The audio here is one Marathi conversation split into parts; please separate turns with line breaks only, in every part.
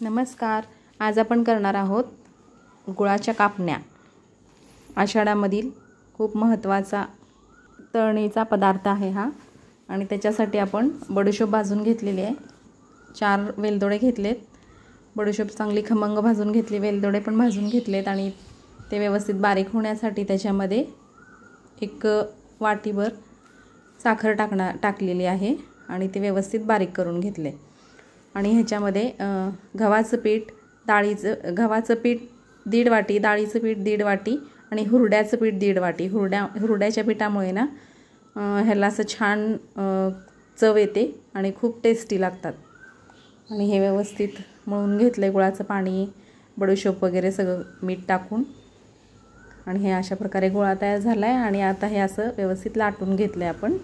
नमस्कार. आज आपण करणार आहोत गुळाच्या कापण्या. आषाढामधील खूप महत्त्वाचा तळणीचा पदार्थ आहे हा. आणि त्याच्यासाठी आपण बडीशोप भाजून घेतलेली आहे. 4 वेलदोडे घेतलेत. बडीशोप चांगली खमंग भाजून घेतली, वेलदोडे पण भाजून घेतलेत आणि ते व्यवस्थित बारीक होण्यासाठी त्याच्यामध्ये 1 वाटीभर साखर टाकलेली आहे आणि ते व्यवस्थित बारीक करून घेतले. आणि ह्याच्यामध्ये गव्हाचं पीठ, गव्हाचं पीठ 1.5 वाटी, डाळीचं पीठ 1.5 वाटी आणि हुरड्याचं पीठ 1.5 वाटी. हुरड्याच्या पिठामुळे ना ह्याला असं छान चव येते आणि खूप टेस्टी लागतात. आणि हे व्यवस्थित मळून घेतलं. गुळाचं पाणी, बडीशोप वगैरे सगळं मीठ टाकून आणि हे अशा प्रकारे गोळा तयार झाला आहे. आणि आता हे असं व्यवस्थित लाटून घेतलं आहे आपण.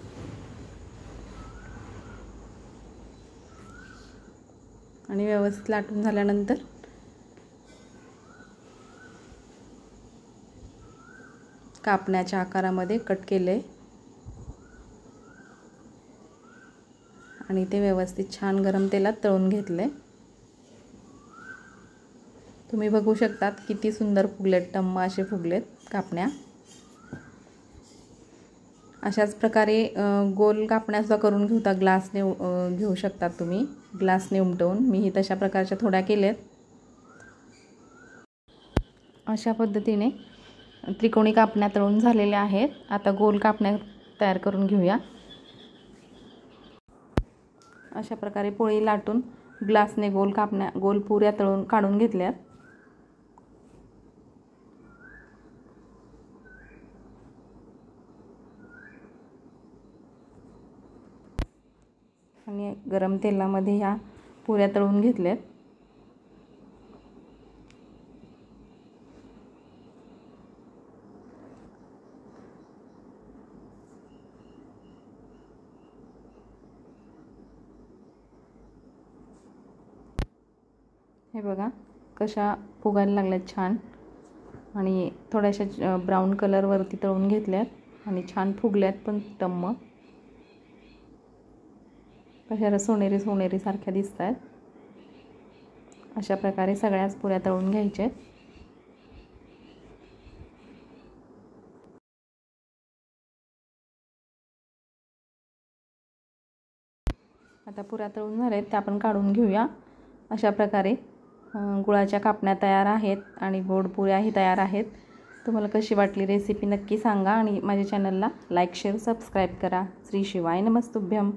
आणि व्यवस्थित लाटून झाल्यानंतर कापण्याच्या आकारामध्ये कट केले आणि ते व्यवस्थित छान गरम तेलात तळून घेतले. तुम्ही बघू शकतात किती सुंदर फुगलेत, टम्म असे फुगलेत कापण्या. अशाच प्रकारे गोल कापण्याचा करून घेऊता ग्लासने घेऊ शकतात तुम्ही, ग्लासने उमटवून. मीही तशा प्रकारच्या थोड्या केल्यात. अशा पद्धतीने त्रिकोणी कापण्या तळून झालेल्या आहेत. आता गोल कापण्या तयार करून घेऊया. अशा प्रकारे पोळी लाटून ग्लासने गोल पुऱ्या तळून काढून घेतल्यात. आणि गरम तेलामध्ये ह्या पुऱ्या तळून घेतल्यात. हे बघा कशा फुगायला लागल्यात छान. आणि थोड्याशा ब्राऊन कलरवरती तळून घेतल्यात आणि छान फुगल्यात पण टम्म. कशा सोनेरी सारख्या दिसत आहेत. अशा प्रकारे सगळ्याच पुऱ्या तळून घ्यायच्या. आता पुऱ्या तळून झाल्यात त्या आपण काढून घेऊया. अशा प्रकारे गुळाच्या कापण्या तयार आहेत आणि गोड पुऱ्याही तयार आहेत. तुम्हाला कशी वाटली रेसिपी नक्की सांगा आणि माझ्या चॅनलला लाईक, शेअर, सबस्क्राईब करा. श्री शिवाय नमस्तुभ्यम.